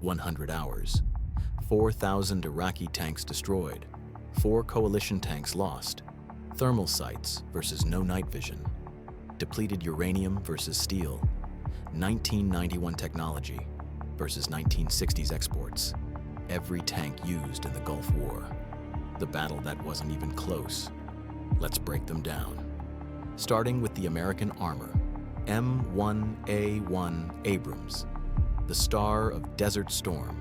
100 hours. 4,000 Iraqi tanks destroyed. 4 coalition tanks lost. Thermal sights versus no night vision. Depleted uranium versus steel. 1991 technology versus 1960s exports. Every tank used in the Gulf War. The battle that wasn't even close. Let's break them down. Starting with the American armor, M1A1 Abrams, the star of Desert Storm.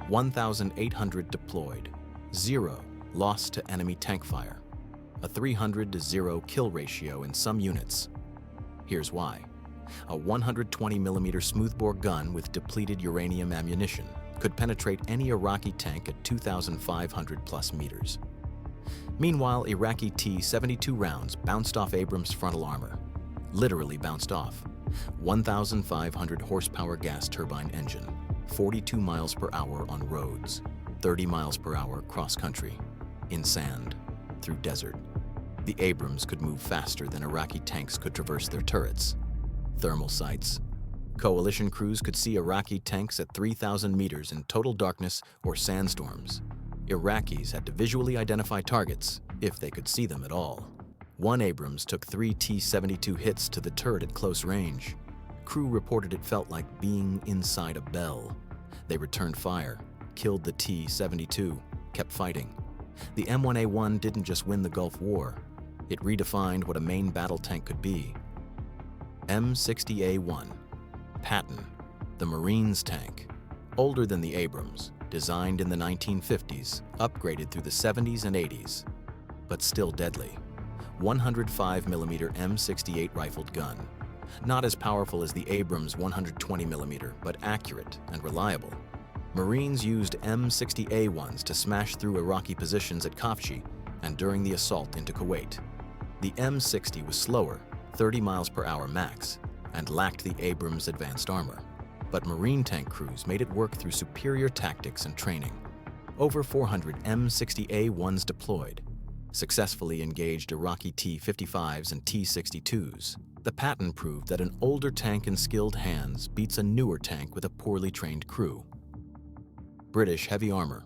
1,800 deployed, 0 lost to enemy tank fire, a 300-to-0 kill ratio in some units. Here's why. A 120mm smoothbore gun with depleted uranium ammunition could penetrate any Iraqi tank at 2,500 plus meters. Meanwhile, Iraqi T-72 rounds bounced off Abrams' frontal armor. Literally bounced off. 1,500 horsepower gas turbine engine, 42 miles per hour on roads, 30 miles per hour cross-country, in sand, through desert. The Abrams could move faster than Iraqi tanks could traverse their turrets. Thermal sights. Coalition crews could see Iraqi tanks at 3,000 meters in total darkness or sandstorms. Iraqis had to visually identify targets, if they could see them at all. One Abrams took 3 T-72 hits to the turret at close range. Crew reported it felt like being inside a bell. They returned fire, killed the T-72, kept fighting. The M1A1 didn't just win the Gulf War. It redefined what a main battle tank could be. M60A1, Patton, the Marines tank. Older than the Abrams, designed in the 1950s, upgraded through the 70s and 80s, but still deadly. 105mm M68 rifled gun. Not as powerful as the Abrams 120mm, but accurate and reliable. Marines used M60A1s to smash through Iraqi positions at Kafji and during the assault into Kuwait. The M60 was slower, 30 miles per hour max, and lacked the Abrams advanced armor. But Marine tank crews made it work through superior tactics and training. Over 400 M60A1s deployed, successfully engaged Iraqi T-55s and T-62s. The Patton proved that an older tank in skilled hands beats a newer tank with a poorly trained crew. British heavy armor,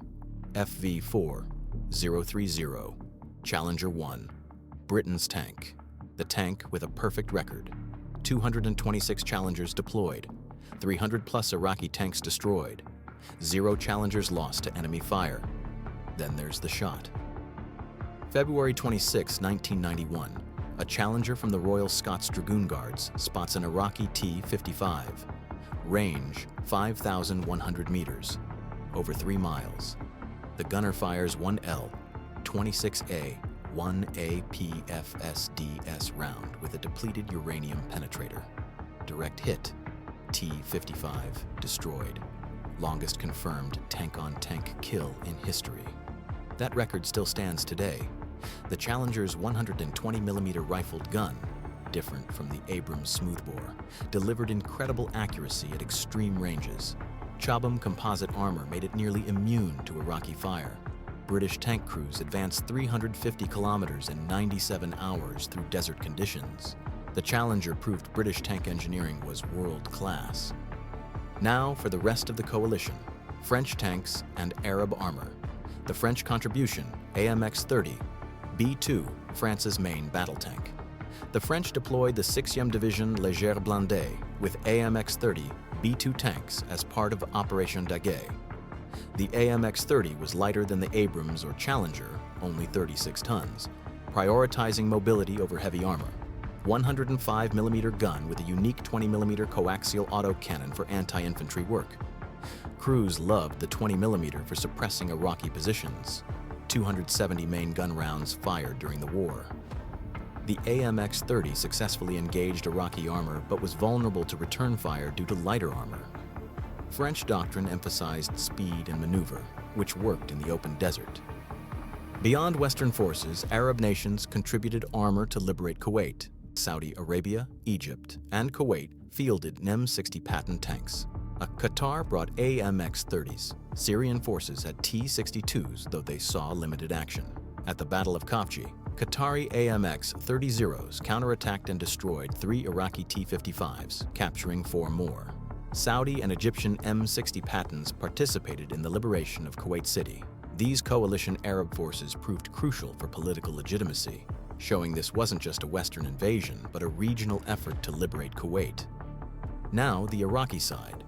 FV4030, Challenger 1, Britain's tank. The tank with a perfect record. 226 Challengers deployed, 300 plus Iraqi tanks destroyed, 0 Challengers lost to enemy fire. Then there's the shot. February 26, 1991, a Challenger from the Royal Scots Dragoon Guards spots an Iraqi T-55. Range, 5,100 meters, over 3 miles. The gunner fires 1L, 26A, 1A PFSDS round with a depleted uranium penetrator. Direct hit, T-55 destroyed. Longest confirmed tank-on-tank kill in history. That record still stands today. The Challenger's 120mm rifled gun, different from the Abrams smoothbore, delivered incredible accuracy at extreme ranges. Chabam composite armor made it nearly immune to Iraqi fire. British tank crews advanced 350 kilometers in 97 hours through desert conditions. The Challenger proved British tank engineering was world-class. Now for the rest of the coalition, French tanks and Arab armor. The French contribution, AMX-30, B-2, France's main battle tank. The French deployed the 6th Division Légère Blindée with AMX-30 B-2 tanks as part of Operation Daguet. The AMX-30 was lighter than the Abrams or Challenger, only 36 tons, prioritizing mobility over heavy armor. 105mm gun with a unique 20mm coaxial autocannon for anti-infantry work. Crews loved the 20mm for suppressing Iraqi positions. 270 main gun rounds fired during the war. The AMX-30 successfully engaged Iraqi armor but was vulnerable to return fire due to lighter armor. French doctrine emphasized speed and maneuver, which worked in the open desert. Beyond Western forces, Arab nations contributed armor to liberate Kuwait. Saudi Arabia, Egypt, and Kuwait fielded M60 Patton tanks. Qatar brought AMX-30s. Syrian forces had T-62s, though they saw limited action. At the Battle of Kafji, Qatari AMX-30s counterattacked and destroyed 3 Iraqi T-55s, capturing 4 more. Saudi and Egyptian M60 Pattons participated in the liberation of Kuwait City. These coalition Arab forces proved crucial for political legitimacy, showing this wasn't just a Western invasion, but a regional effort to liberate Kuwait. Now, the Iraqi side,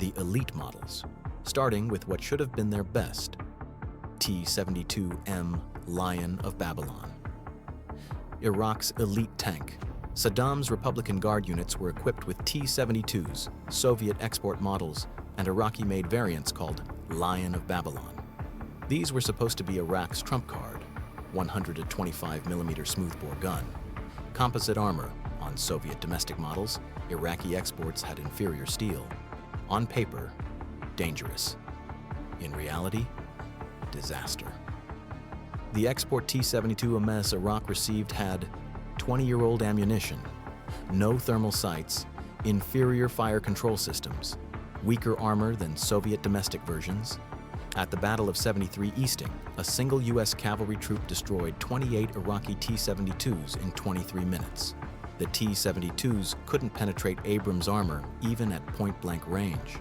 the elite models, starting with what should have been their best, T-72M Lion of Babylon. Iraq's elite tank. Saddam's Republican Guard units were equipped with T-72s, Soviet-export models, and Iraqi-made variants called Lion of Babylon. These were supposed to be Iraq's trump card: 125mm smoothbore gun, composite armor. On Soviet domestic models, Iraqi exports had inferior steel. On paper, dangerous. In reality, disaster. The export T-72MS Iraq received had 20-year-old ammunition, no thermal sights, inferior fire control systems, weaker armor than Soviet domestic versions. At the Battle of 73 Easting, a single U.S. cavalry troop destroyed 28 Iraqi T-72s in 23 minutes. The T-72s couldn't penetrate Abrams armor even at point-blank range.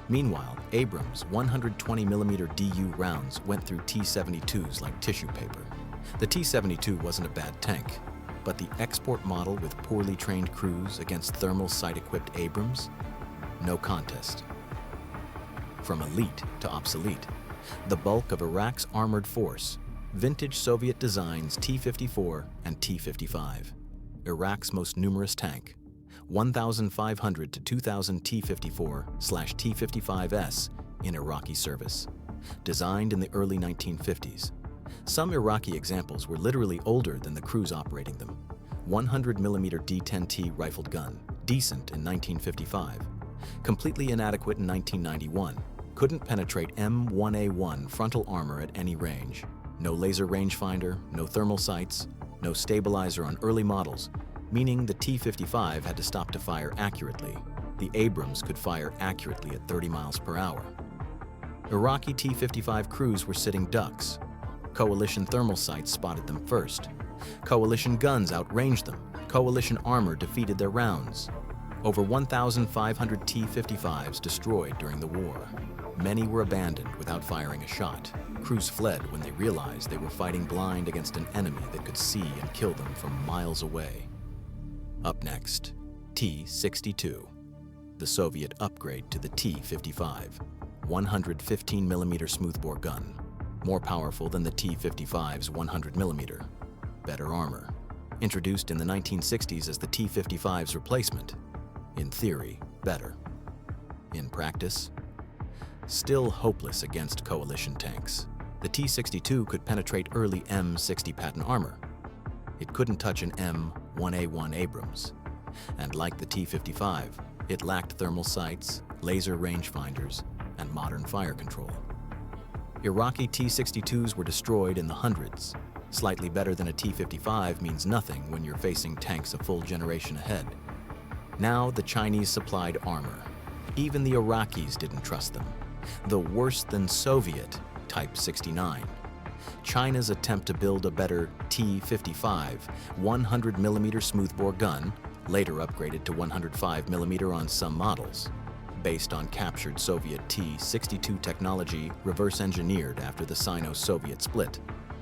Meanwhile, Abrams' 120mm DU rounds went through T-72s like tissue paper. The T-72 wasn't a bad tank, but the export model with poorly trained crews against thermal sight-equipped Abrams? No contest. From elite to obsolete, the bulk of Iraq's armored force, vintage Soviet designs T-54 and T-55. Iraq's most numerous tank, 1,500 to 2,000 T-54/T-55S in Iraqi service, designed in the early 1950s. Some Iraqi examples were literally older than the crews operating them. 100mm D-10T rifled gun, decent in 1955, completely inadequate in 1991, couldn't penetrate M1A1 frontal armor at any range. No laser rangefinder, no thermal sights, no stabilizer on early models, meaning the T-55 had to stop to fire accurately. The Abrams could fire accurately at 30 miles per hour. Iraqi T-55 crews were sitting ducks. Coalition thermal sights spotted them first. Coalition guns outranged them. Coalition armor defeated their rounds. Over 1,500 T-55s destroyed during the war. Many were abandoned without firing a shot. Crews fled when they realized they were fighting blind against an enemy that could see and kill them from miles away. Up next, T-62, the Soviet upgrade to the T-55, 115mm smoothbore gun, more powerful than the T-55's 100mm, better armor. Introduced in the 1960s as the T-55's replacement, in theory, better. In practice, still hopeless against coalition tanks. The T-62 could penetrate early M60 Patton armor. It couldn't touch an M1A1 Abrams. And like the T-55, it lacked thermal sights, laser rangefinders, and modern fire control. Iraqi T-62s were destroyed in the hundreds. Slightly better than a T-55 means nothing when you're facing tanks a full generation ahead. Now the Chinese supplied armor. Even the Iraqis didn't trust them. The worse than Soviet Type 69. China's attempt to build a better T-55 100mm smoothbore gun, later upgraded to 105mm on some models, based on captured Soviet T-62 technology reverse engineered after the Sino-Soviet split.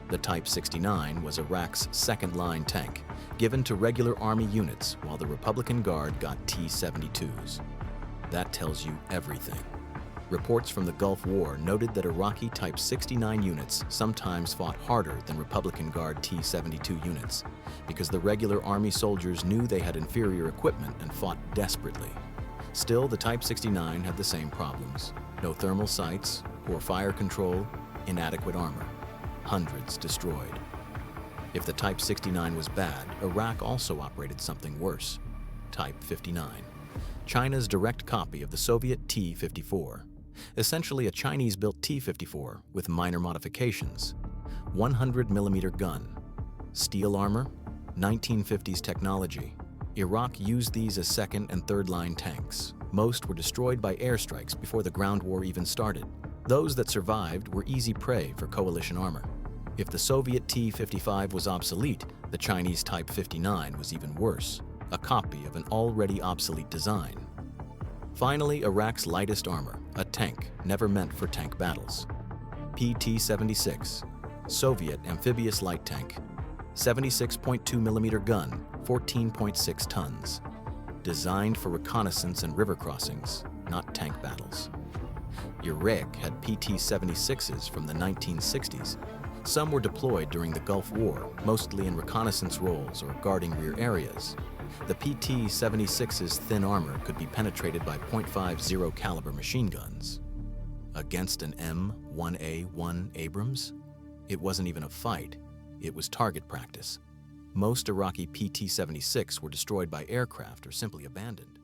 The Type 69 was Iraq's second-line tank, given to regular army units while the Republican Guard got T-72s. That tells you everything. Reports from the Gulf War noted that Iraqi Type 69 units sometimes fought harder than Republican Guard T-72 units because the regular Army soldiers knew they had inferior equipment and fought desperately. Still, the Type 69 had the same problems. No thermal sights, poor fire control, inadequate armor. Hundreds destroyed. If the Type 69 was bad, Iraq also operated something worse. Type 59. China's direct copy of the Soviet T-54. Essentially a Chinese-built T-54 with minor modifications. 100mm gun. Steel armor, 1950s technology. Iraq used these as second and third-line tanks. Most were destroyed by airstrikes before the ground war even started. Those that survived were easy prey for coalition armor. If the Soviet T-55 was obsolete, the Chinese Type 59 was even worse, a copy of an already obsolete design. Finally, Iraq's lightest armor, a tank never meant for tank battles. PT-76, Soviet amphibious light tank, 76.2 millimeter gun, 14.6 tons. Designed for reconnaissance and river crossings, not tank battles. Iraq had PT-76s from the 1960s. Some were deployed during the Gulf War, mostly in reconnaissance roles or guarding rear areas. The PT-76's thin armor could be penetrated by .50 caliber machine guns. Against an M1A1 Abrams? It wasn't even a fight, it was target practice. Most Iraqi PT-76 were destroyed by aircraft or simply abandoned.